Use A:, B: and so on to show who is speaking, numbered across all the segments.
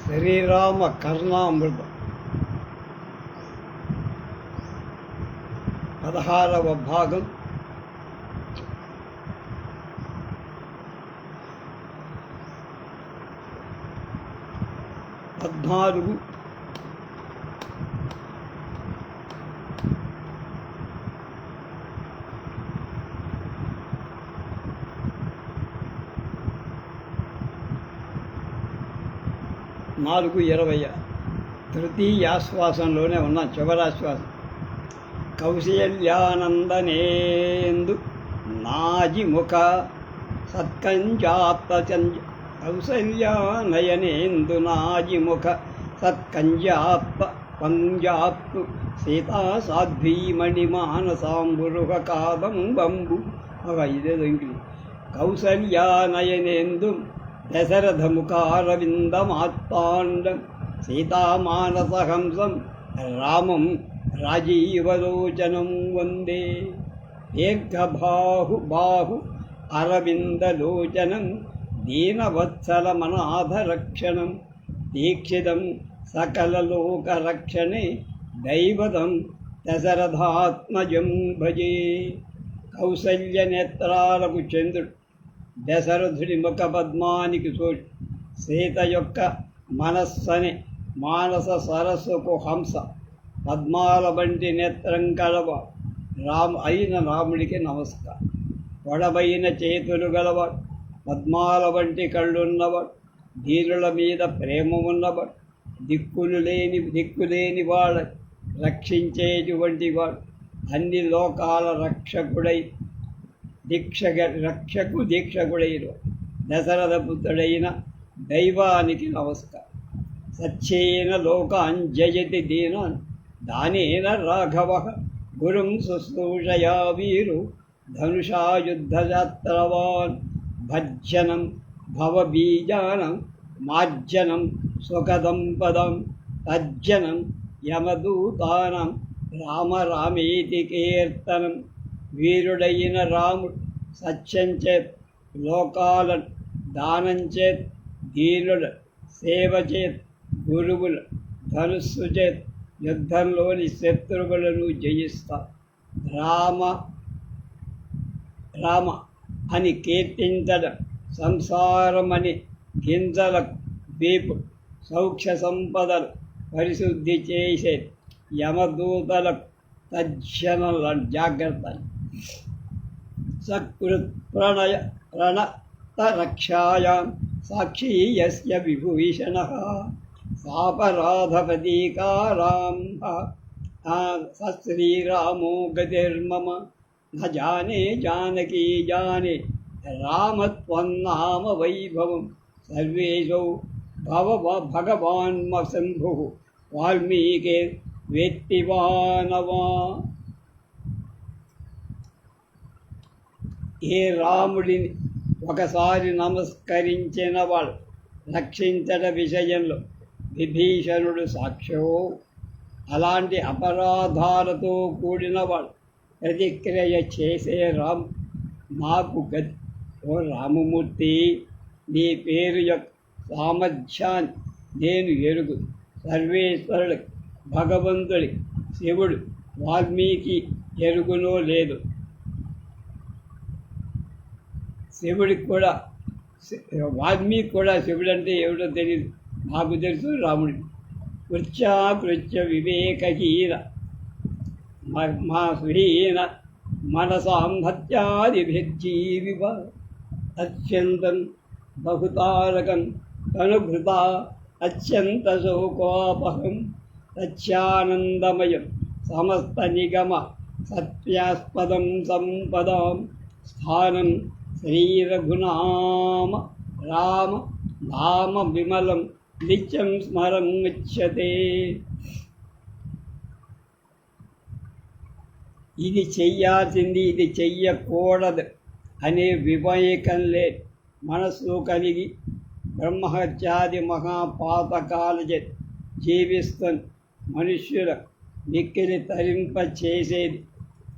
A: శ్రీరామ కర్ణామృతం 16వ భాగం. పద్నాలుగు నాలుగు 20 తృతీయాశ్వాసంలోనే ఉన్నాం. చివరాశ్వాసం. కౌశల్యానందనేందు నాజిముఖ సత్కంజాత్పచంజ కౌశల్యానయనేందు నాజిముఖ సత్కంజాత్ప పంజాత్తు సీతా సాధ్వీమణి మానసాంబురుహ కాదంబంబు. ఇదేదో ఇంగ్లీష్. కౌశల్యానయనేందు దశరథముఖారవిందమాత్తాండం సీతామానసహంసం రామం రాజీవలోచనం వందే. దీర్ఘబాహు అరవిందలోచనం దీనవత్సలమనాథరక్షణం దీక్షితం సకలలోకరక్షణే దైవతం దశరథాత్మజం భజే. కౌసల్యనేత్రాలకు చంద్రుడు, దశరథుడి ముఖ పద్మానికి సూర్యుడు, సీత యొక్క మనస్సని మానస సరస్సుకు హంస, పద్మాల వంటి నేత్రం కలవాడు అయిన రాముడికి నమస్కారం. పొడవైన చేతులు గలవాడు, పద్మాల వంటి కళ్ళున్నవాడు, ధీరుల మీద ప్రేమ ఉన్నవాడు, దిక్కులేని వాడ రక్షించేటువంటి వాడు, అన్ని లోకాల రక్షకుడైన దశరథ పుత్రుడైన దైవానికి నమస్కారం. సచ్చేన లోకాంజయతి దీనాన్ దానేన రాఘవ గురుం శుశ్రూషయా వీరు ధనుషాయుద్ధయాత్రవాన్. భజ్జనం భవబీజానం మార్జనం సుఖదం పదం తజ్జనం యమదూతానం రామ రామేతి కీర్తనం. వీరుడైన రాముడు సత్యం చేత్, లోకాలను దానం చేత్, దీనుల సేవ చేత్, గురువుల ధనుస్సు చేత్ యుద్ధంలోని శత్రువులను జయిస్తారు. రామ రామ అని కీర్తించడం సంసారమని గింజలకు వీపు, సౌఖ్య సంపదలు పరిశుద్ధి చేసే యమదూతలకు తజ్జనుల జాగ్రత్త. సకృత్ ప్రణత రక్షాయాం సాక్షి యస్య విభూషణః సాపరాధపదీకారాం శ్రీరామో గతిర్మమ న జానే జానకీ జానే రామత్వన్నామ వైభవం. సర్వేషు భగవాన్ శంభు వాల్మీకి వేత్తివానవా. ఏ రాముడిని ఒకసారి నమస్కరించిన వాడు రక్షించట విషయంలో విభీషణుడు సాక్ష్యో, అలాంటి అపరాధాలతో కూడినవాడు ప్రతిక్రియ చేసే రాము నాకు గతి. ఓ రామమూర్తి, నీ పేరు యొక్క సామర్థ్యాన్ని నేను ఎరుగు. సర్వేశ్వరుడు భగవంతుడి శివుడు వాల్మీకి ఎరుగునో లేదు. శివుడికి కూడా వాల్మీకి కూడా శివుడు అంటే ఏమిటో తెలియదు. నాకు తెలుసు రాముడికి. కృత్య వివేకహీన మర్మహీన మనసాం హత్యాదిభిర్జీవివ అత్యంతం బహుతారకం తనుభృత అత్యంత శోకోపహం సత్యానందమయం సమస్త నిగమ సత్యాస్పదం సంపదాం స్థానం శ్రీరఘునామ రామ నామ విమలం నిత్యం స్మరం ముచ్యతే. ఇది చెయ్యాల్సింది, ఇది చెయ్యకూడదు అనే వివేకం లేదు. మనస్సు కలిగి బ్రహ్మహత్యాది మహాపాతకాల జీవిస్తున్న మనుష్యుల మిక్కిలి తరింప చేసేది,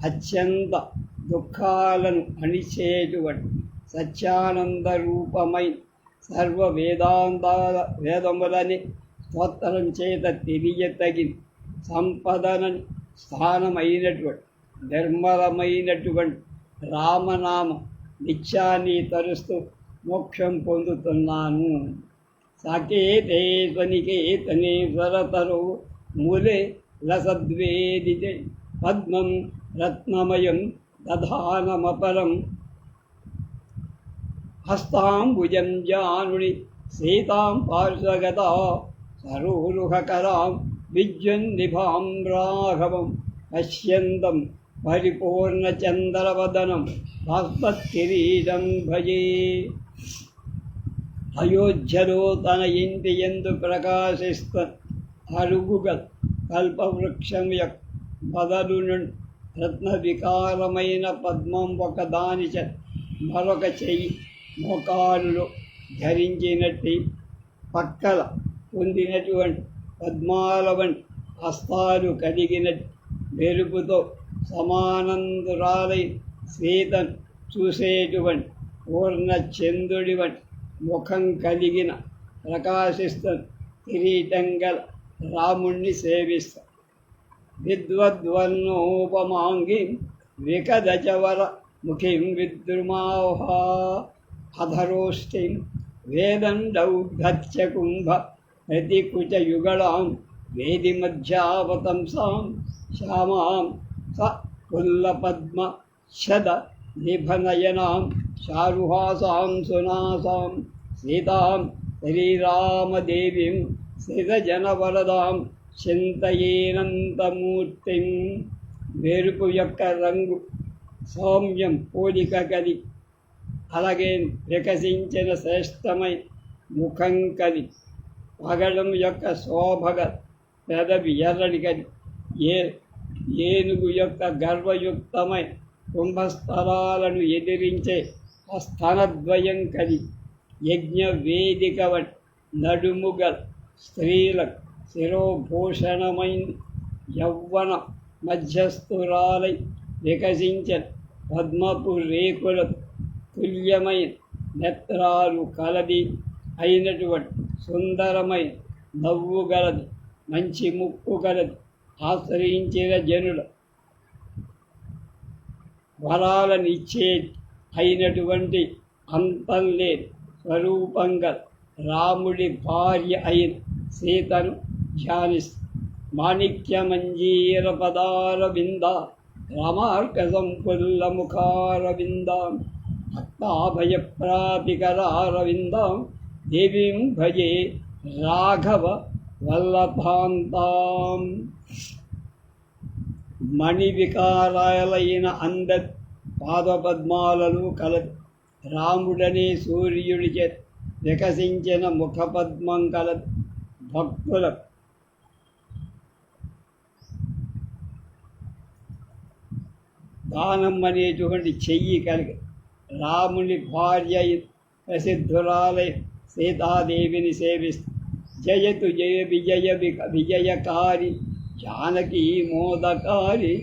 A: అత్యంత దుఃఖాలను అణిచేటువంటి సత్యానంద రూపమై సర్వ వేదములని స్తోత్రం చేత తెలియతగిన సంపదన స్థానమైనటువంటి నిర్మలమైనటువంటి రామనామం నిత్యాన్ని తరుస్తూ మోక్షం పొందుతున్నాను. సాకేతేతనికేతనే సరతరో మూలే లసద్వేదితే పద్మం రత్నమయం దధానమపరం హస్తాంబుజం జానుని సీతాం పార్శ్వగతా సరోరుహకరాం విద్యున్నిభాం రాఘవం పశ్యంతం పరిపూర్ణచంద్రవదనం భాస్వత్కిరీటం భజే. అయోధ్యలో తన ఇంటి యందు ప్రకాశిస్త అరుగుగ కల్పవృక్షం యొక్క బదలు నుండి రత్న వికారమైన పద్మం ఒకదాని మరొక చెయ్యి మోకాలులో ధరించినట్టి పక్కల పొందినటువంటి పద్మాల వంటి హస్తాలు కలిగినట్టు మెరుపుతో సమానందురాలై సీతను చూసేటువంటి పూర్ణచంద్రుడి వంటి ముఖం కలిగిన ప్రకాశిస్తున్న కిరీటం గల రాముణ్ణి సేవిస్తాం. విద్వద్వర్ణోపమాంగిం వికదచవర ముఖిం విద్రుమాహా అధరోష్టిం వేదండౌద్ధత్య కుంభ ప్రతికుచయుగళాం వేదిమధ్యావతంసాం శ్యామాం స పుల్లపద్మ శద నిభనయనాం చారుహాసాం సునాసాం సీతాం శ్రీరామదేవీం శ్రీరజనవరదాం చింతయేనంతమూర్తిం. మెరుపు యొక్క రంగు సౌమ్యం పోలిక కలి, అలాగే వికసించిన శ్రేష్టమై ముఖం కలి, పగడం యొక్క శోభగ పెదవి ఎర్రడి కలి, ఏనుగు యొక్క గర్వయుక్తమై కుంభస్థలాలను ఎదిరించే ఆ స్థనద్వయం కలి, యజ్ఞ వేదిక వంటి నడుముగల స్త్రీలకు శిరోభూషణమైన యవ్వన మధ్యస్థురాలై వికసించిన పద్మపు రేకులకు తుల్యమైన నేత్రాలు కలది అయినటువంటి సుందరమైన నవ్వు గలది, మంచి ముక్కు గలది, ఆశ్రయించిన జనుల వరాలనిచ్చే అయినటువంటి అంతం లేని స్వరూపంగా రాముడి భార్య అయిన సీతను ధ్యానిస్తూ మాణిక్యమంజీర పదార వింద రామార్క సంపుల్ల ముఖార విందాం భక్తాభయప్రాపికరార విందాం దేవీం భజే రాఘవ వల్లభాంతాం. మణివికారాలైన అంద పాదపద్మాలలో కలదు, రాముడనే సూర్యుడి చేత వికసించిన ముఖపద్మం కలదు. భక్తుల దానం అనేటువంటి చెయ్యి కలిగి రాముని భార్య ప్రసిద్ధురాలై సీతాదేవిని సేవిస్తూ జయతు జయ విజయ విజయకారి జానకీ మోదకారి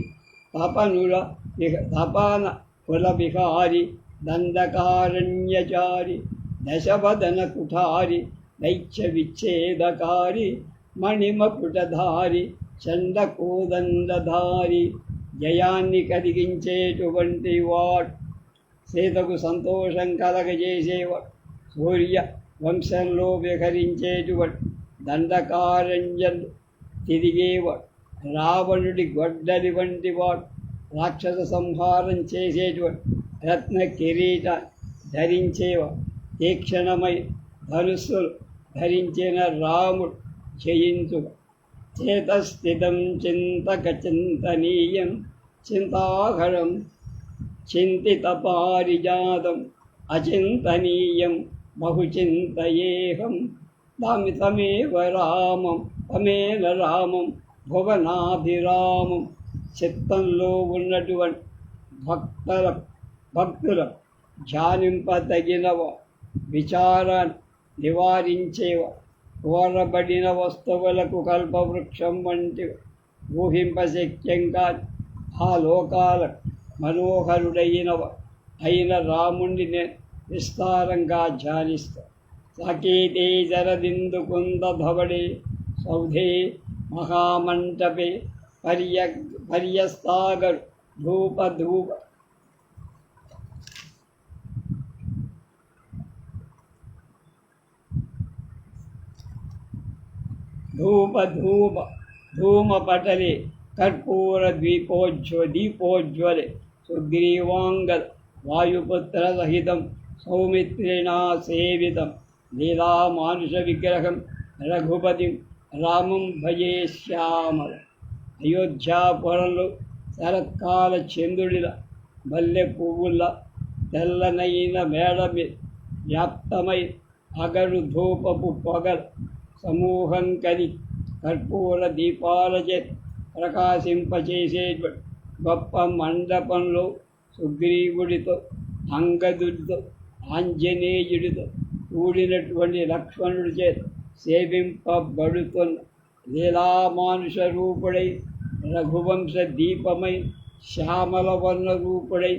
A: తపన కుల విహారి దండకారణ్యచారి దశవదన కుఠారి దైత్య విచ్ఛేదకారి మణిమకుటధారి చండకోదండధారి. జయాన్ని కలిగించేటువంటి వాడు, సీతకు సంతోషం కలగజేసేవాడు, సూర్య వంశంలో విహరించేటువంటి దండకారణ్యం తిరిగేవాడు, రావణుడి గొడ్డలి వంటి వాడు, రాక్షస సంహారం చేసేటువంటి రత్న కిరీట ధరించేవాడు, తీక్షణమై ధనుస్సులు ధరించిన రాముడు జయించు. చేతస్థితం చింతక చింతనీయం చింతాహరం చింతితపారిజాతం అచింతనీయం బహుచింతయేహం తమేవ రామం భువనాభిరామం. చిత్తంలో ఉన్నటువంటి భక్తుల ధ్యానింపదగినవ, విచారాన్ని నివారించేవా, కోరబడిన వస్తువులకు కల్పవృక్షం వంటి ఊహింపశక్యం కాని ఆ లోకాల మనోహరుడైన రాముణ్ణి నేను విస్తారంగా ధ్యానిస్తా. సకీతే జరదిందుకుంద ధవడే సౌధే మహామంటపే పర్యస్తాగరు ధూప ధూమపటలే కర్పూర దీపోజ్వలే సుగ్రీవాంగద వాయుపుత్ర సహితం సౌమిత్రిణా సేవితం లీలామానుష విగ్రహం రఘుపతిం రామం భజే శ్యామల. అయోధ్యాపురంలో శరత్కాల చంద్రుడిల మల్లె పువ్వుల తెల్లనైన మేడ వ్యాప్తమై అగరు ధూపపు పొగల సమూహం కలి కర్పూర దీపాలచే ప్రకాశింపచేసే గొప్ప మండపంలో సుగ్రీవుడితో అంగదుడితో ఆంజనేయుడితో కూడినటువంటి లక్ష్మణుడి చేత సేవింపబడుతున్న లీలామానుష రూపుడై రఘువంశ దీపమై శ్యామల వర్ణ రూపుడై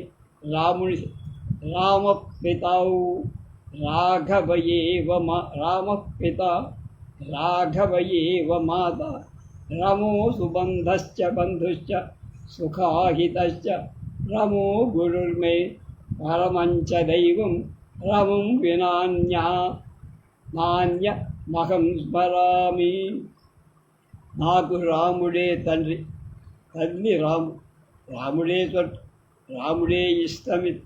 A: రామపితావు రామపిత రాఘవయేవ మాత రమో సుబంధశ్చ బంధుశ్చ సుఖాహితశ్చ రమో గురుర్మే పరమంచ దైవం రమం నాన్యమహం స్మరామి. నాకు రాముడే తండ్రి, తల్లి రాముడే తొట్టు, రాముడే ఇష్టమిత్,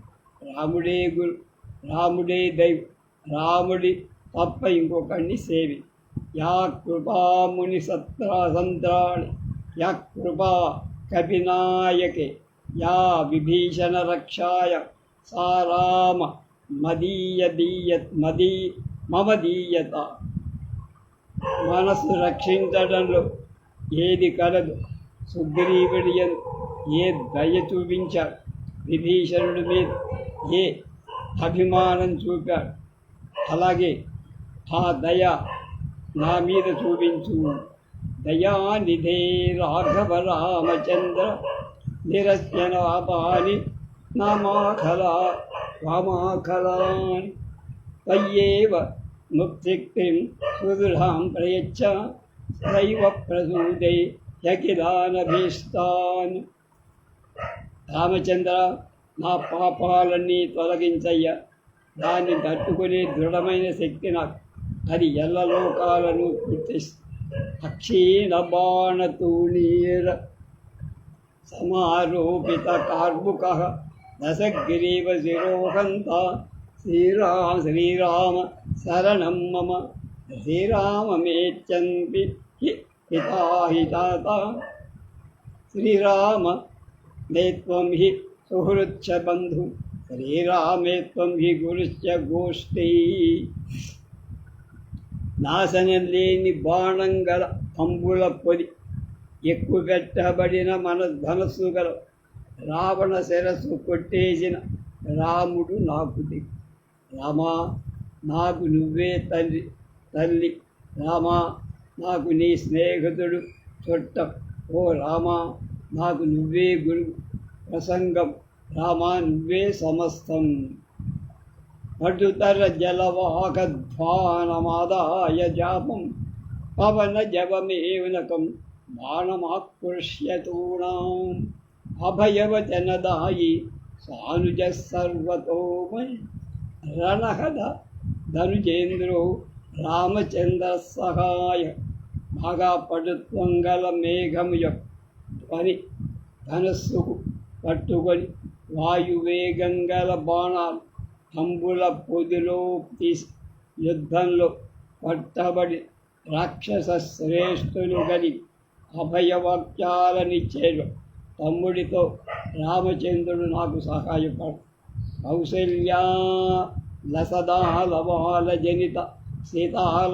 A: రాముడే గురు, రాముడే దైవం, రాముడి తప్ప ఇంకొకడిని సేవి. యా కృపాముని సంత్రాణి యా కృపా కపినాయకే యా విభీషణ రక్షాయ సా రామ మమ దీయత. మనసు రక్షించడంలో ఏది కలదు సుగ్రీవుడి ఏ దయ చూపించాడు, విభీషణుడి మీద ఏ అభిమానం చూపాడు, అలాగే ఆ దయ నా మీద చూపించు. దయానిధే రాఘవ రామచంద్ర నిరస్యనాపాని వామాఖలాని తయ్యేవ ముక్తిక్తిం సుదృఢాం ప్రయచ్చ దైవ ప్రసూదే యకిలానభీస్తాన్. రామచంద్ర, నా పాపాలన్నీ తొలగించయ్యా, దాన్ని తట్టుకునే దృఢమైన శక్తి నాకు, అది ఎల్లలోకాలను గుర్తిస్తుంది. అక్షీణ బాణతూణీర సమారోపిత కార్ముక దశగ్రీవ శిరోహంత శ్రీరామ శరణం మమ శ్రీరామమేత్యంపి హితాహి తాత. శ్రీరామ మే త్వం హి సుహృచ్చ బంధు శ్రీరామే త్వం హి గురుశ్చ గోష్ఠీ. నాశనం లేని బాణం గల అంబుల పొది ఎక్కువ పెట్టబడిన మన ధనస్సు గల రావణ శిరస్సు కొట్టేసిన రాముడు నాకు దిక్కు. రామా, నాకు నువ్వే తల్లి. రామా, నాకు నీ స్నేహితుడు చుట్టం. ఓ రామా, నాకు నువ్వే గురువు ప్రసంగం. రామా, నువ్వే సమస్తం. పటుతర జలవాకధ్వానమాదాయ జాపం పవన జవమేవనకం బాణమాకృష్యతూణాం అభయవచనదాయి సానుజ సర్వతోమయ రణహద ధనుజేంద్రో రామచంద్ర సహాయ. బాగా పటుత్వం గల మేఘము యొక్క ధ్వని ధనస్సుకు పట్టుకొని వాయువేగం గల బాణాలు అంబుల పొదిలో తీసి యుద్ధంలో పట్టబడి రాక్షస శ్రేష్ఠులు కలిగి అభయవాక్యాలనిచ్చేడు తమ్ముడితో రామచంద్రుడు నాకు సహాయపడు. కౌసల్యా లసదాలవాల జనిత సీతాలతాలింగిత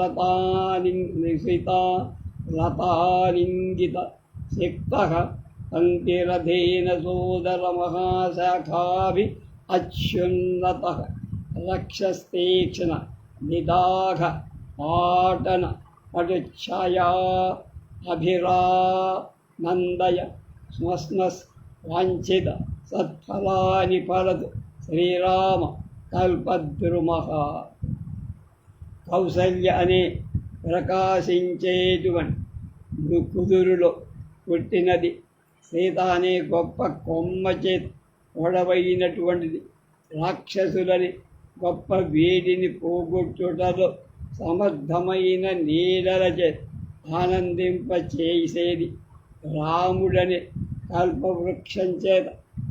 A: సిక్త పంక్తిరథేన సోదర మహాశాఖాభి అచ్యున్నత రక్షస్తీక్షణ నిదాఘ పాటన పటుఛాయా అభిరానందయ స్మస్మస్ వాంఛిత సత్ఫలాని ఫలదు శ్రీరామ కల్పద్రుమః. కౌసల్య అనే ప్రకాశించేటువంటి కుదురులో పుట్టినది. సీత అనే గొప్ప కొమ్మ చేతి పొడవైనటువంటిది. రాక్షసులని గొప్ప వేడిని పోగొట్టుటలో సమర్థమైన నీడల చేతి ఆనందింపచేసేది. రాముడనే కల్పవృక్షం చేత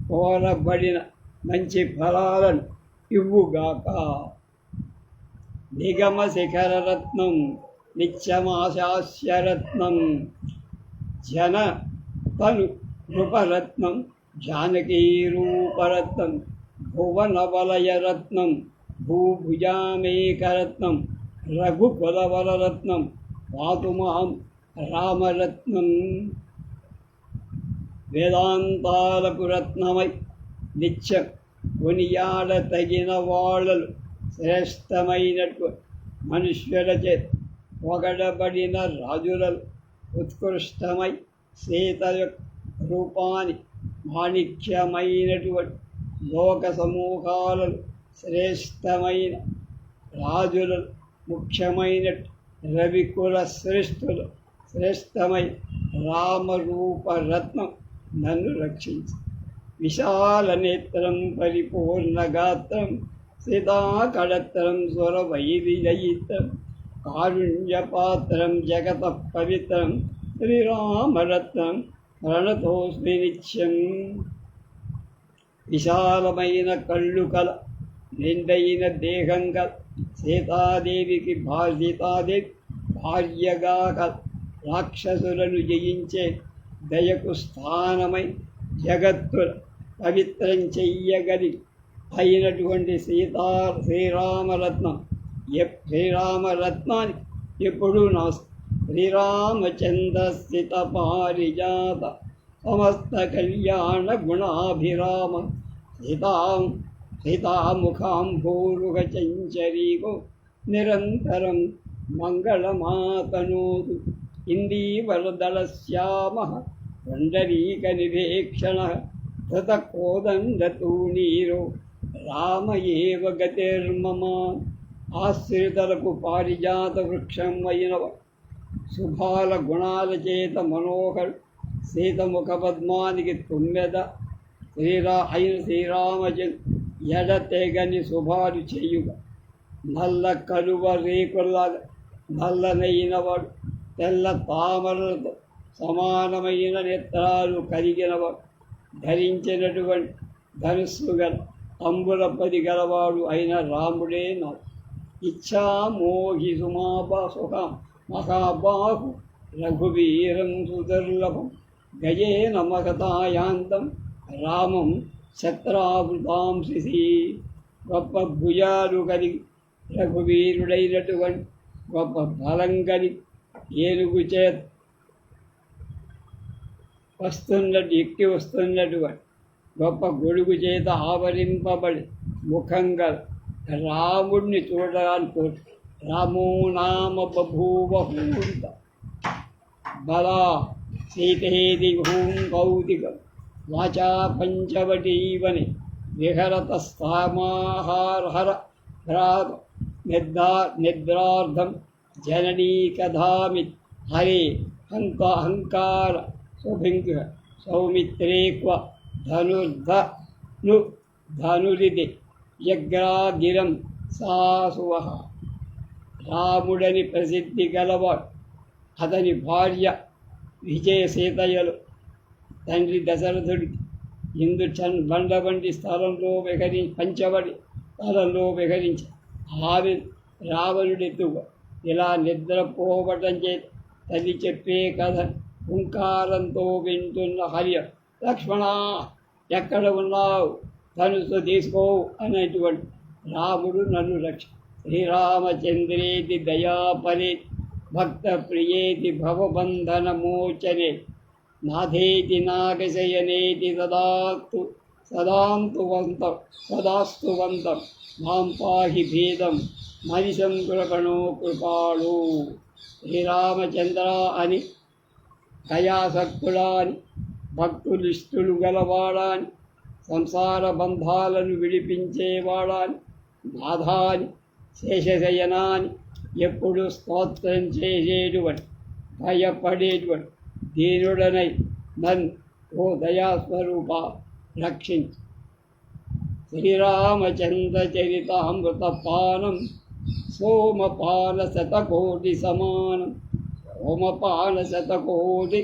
A: కోరబడిన మంచి ఫలాలను ఇవ్వుగాక. నిగమ శిఖరరత్నం నిత్యమాశాస్యరత్నం జన తను నృపరత్నం జానకీరూపరత్నం భువనవలయరత్నం భూభుజామేకరత్నం రఘుకులవరరత్నం పాతు మాం రామరత్నం. వేదాంతాలకు రత్నమై నిత్యం కొనియాడ తగిన వాళ్ళలు శ్రేష్టమైనటు మనుష్యులచే పొగడబడిన రాజులలో ఉత్కృష్టమై సీత యొక్క రూపాన్ని మాణిక్యమైనటువంటి లోక సమూహాలలో శ్రేష్టమైన రాజులలో ముఖ్యమైన రవికుల శ్రేష్ఠులు శ్రేష్టమైన రామరూపరత్నం నన్ను రక్షించి. విశాల నేత్రం పరిపూర్ణగాత్రం సీతాకళత్రం స్వరవైరిజయిత్రం కారుణ్యపాత్రం జగత పవిత్రం శ్రీరామరత్నం ప్రణతోస్మి నిత్యం. విశాలమైన కళ్ళు కల నిండైన దేహం కల సీతాదేవికి సీతాదేవి భార్యగా కల రాక్షసులను జయించే దయకు స్థానమై జగత్తుల పవిత్రం చెయ్యగలి అయినటువంటి శ్రీరామరత్నాన్ని ఎప్పుడూ నా శ్రీరామచంద్ర స్థిత పారిజాత సమస్త కళ్యాణ గుణాభిరామ సీతాముఖాంభూరుగ చంచరీకో నిరంతరం మంగళమాతనోతు. ఇందీవరదళశ్యామ పుండరీక నివేక్షణ కృతకోదండతూణీరో రామ ఏవ గతిర్మమ. ఆశ్రితలకు పారిజాత వృక్షం అయినవ శుభాల గుణాల చేత మనోహర్ సీతముఖ పద్మానికి తుమ్మెద అయిన శ్రీరామచంద్ర ఎడతెగని శుభాలు చేయుగా. నల్ల కలువ రేకులాగా నల్లనైనవాడు తెల్ల తామరలతో సమానమైన నేత్రాలు కలిగినవాడు ధరించినటువంటి ధనుస్సు గల అంబులపది గలవాడు అయిన రాముడే నాకు. ఇచ్చామోహి సుఖం మహాబాహు రఘువీరం సుదుర్లభం గజేన మగతాయాంతం రామం శత్రావృతాంశి. గొప్ప భుజాలు కలిగి రఘువీరుడైనటువంటి గొప్ప బలం కలిగి ఏనుగు చేత ఎక్కి వస్తున్నటువంటి గొప్ప గొడుగు చేత ఆవరింపబడి ముఖంగా రాముడిని చూడడానికి రామో నామ బభూవహూత బలా సీతేది హూం కౌతికం వాచా పంచవటీవని విహరత స్థామాహారహర భ్రాత నిద్రార్థం జననీ కథామి హరే అహంకార సుభింగ సౌమిత్రే క్వ ధనురిది యగ్రాగిరం సాసువ. రాముడని ప్రసిద్ధి గలవాడు. అతని భార్య విజయసీతయ్యలు తండ్రి దశరథుడికి బండ వంటి స్థలంలో పంచబడి స్థలంలో విహరించి ఆమె రావణుడెత్తుగా ఇలా నిద్రపోవటం చేత తల్లి చెప్పే కథ హుంకారంతో వింటున్న హర్య లక్ష్మణ ఎక్కడ ఉన్నావు ధనుసు తీసుకో అనేటువంటి రాముడు నన్ను శ్రీరామచంద్రేతి దయాపరే భక్త ప్రియేతి భవబంధన మోచనే నాథేతి నాగశయనేతి సదాస్తు వంతం మాం పాహి భేదం మనిషం కృపణో కృపాళు. శ్రీరామచంద్ర అని దయాసక్తుడా అని భక్తులిష్టులు గలవాడాని సంసార బంధాలను విడిపించేవాడాని నాథాని శేషశయనాని ఎప్పుడు స్తోత్రం చేసేటువంటి భయపడేటువంటి దీనుడనై నన్ను ఓ దయాస్వరూప రక్షించు. శ్రీరామచంద్ర చరితామృత పానం సోమపాన శతకోటి సమానం. సోమపాన శతకోటి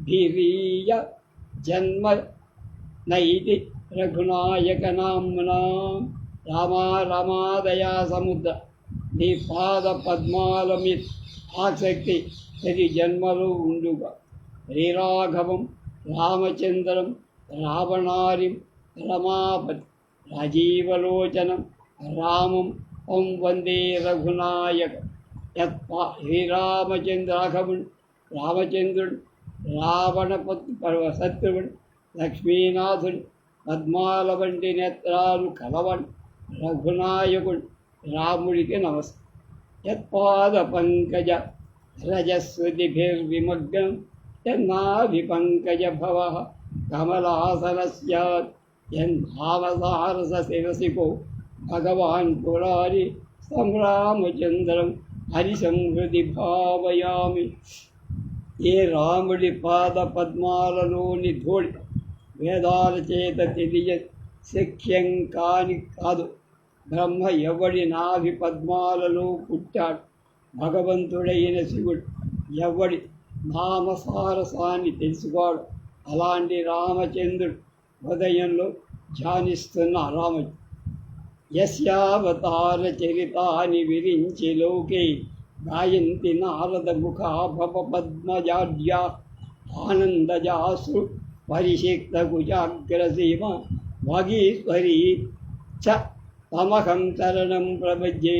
A: భిరీయ జన్మ నైతి రఘునాయక నామ్నా. రామా రమాదయా సముద్ర నీ పాద పద్మాల మీద ఆసక్తి ప్రతి జన్మలో ఉండుగా. శ్రీరాఘవం రామచంద్రం రావణారిం రమాపతి రాజీవలోచనం రామం తం వందే రఘునాయక. శ్రీరామచంద్రాఘవుడు రామచంద్రుడు శత్రువుడు లక్ష్మీనాథుడు పద్మాల వంటి నేత్రాలు కలవడు రఘునాయకుడు రాముడికి నమస్కారం. యత్పాద పంకజ రజస్వతిభిర్విమగ్నం యన్నాభి పంకజ భవ కమలాసన స్యాత్ యన్భావసారస శిరసికో భగవాన్ పురారి సంరామచంద్రం హరిసంహృతి భావయామి. ఏ రాముడి పాద పద్మాలలోని ధూళి వేదాల చేత తెలియ శక్యం కాదు. బ్రహ్మ ఎవడి నాభి పద్మాలలో పుట్టాడు. భగవంతుడైన శివుడు ఎవడి నామసారసాన్ని తెలుసుకోడు. అలాంటి రామచంద్రుడు హృదయంలో ధ్యానిస్తున్న రామచంద్రుడు. యస్యావతార చరితాని విరించి లోకే గాయంతి నారద ముఖాభవ పద్మజాడ్యా ఆనందజాసు పరిషిక్త కుజాగ్రసీమ వాగీశ్వరీ చ తమహం శరణం ప్రపంచే.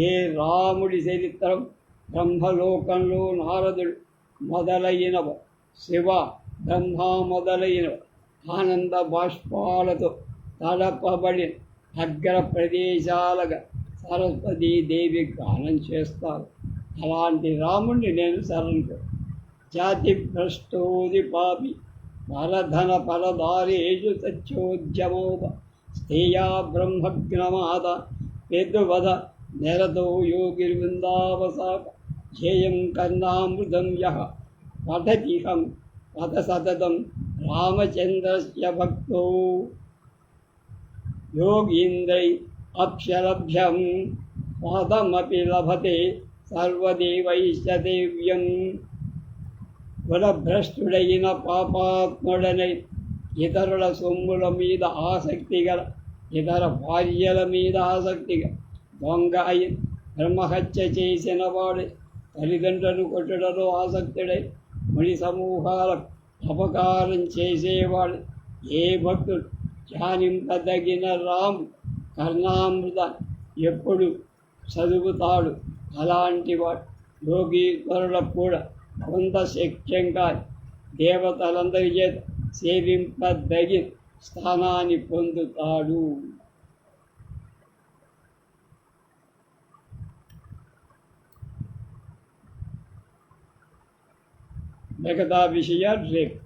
A: ఏ రాముడి చరిత్రం బ్రహ్మలోకంలో నారదుడు మొదలైనవ శివ బ్రహ్మ మొదలైనవ ఆనంద బాష్పాలతో తడపబడిన అగ్ర ప్రదేశాలుగా సరస్వతీదేవి గానం చేస్తారు. అలాంటి రాముడిని నేను శరణు. జాతి భ్రష్టోది పాపి వరధన పరదారేషు సత్యోద్యమోప స్థేయా బ్రహ్మజ్ఞమాత పెద్దువద నిరతో యోగిర్వృందావసాప ధ్యేయం కర్ణామృతం యః పఠతిహం పద సతతం రామచంద్రస్య భక్తో యోగీంద్రై అప్యలభ్యం పదమపి లభతే సర్వదేవైశ్చ దేవ్యం. కులభ్రష్టుడైన పాపాత్ముడనై ఇతరుల సొమ్ముల మీద ఆసక్తి గల, ఇతర భార్యల మీద ఆసక్తి గల, దొంగ అయి బ్రహ్మహత్య చేసిన వాడే, తల్లిదండ్రులను కొట్టడంలో ఆసక్తుడై ముని సమూహాలకు అపకారం చేసేవాడు ఏ భక్తుడు ధ్యానింపదగిన రాము కర్ణామృత ఎప్పుడు చదువుతాడు. అలాంటి వాడు యోగీశ్వరులకు కూడా కొంత శక్యంగా దేవతలందరి చేత సేవింపదగిన స్థానాన్ని పొందుతాడు. మిగతా విషయాలు రేపు.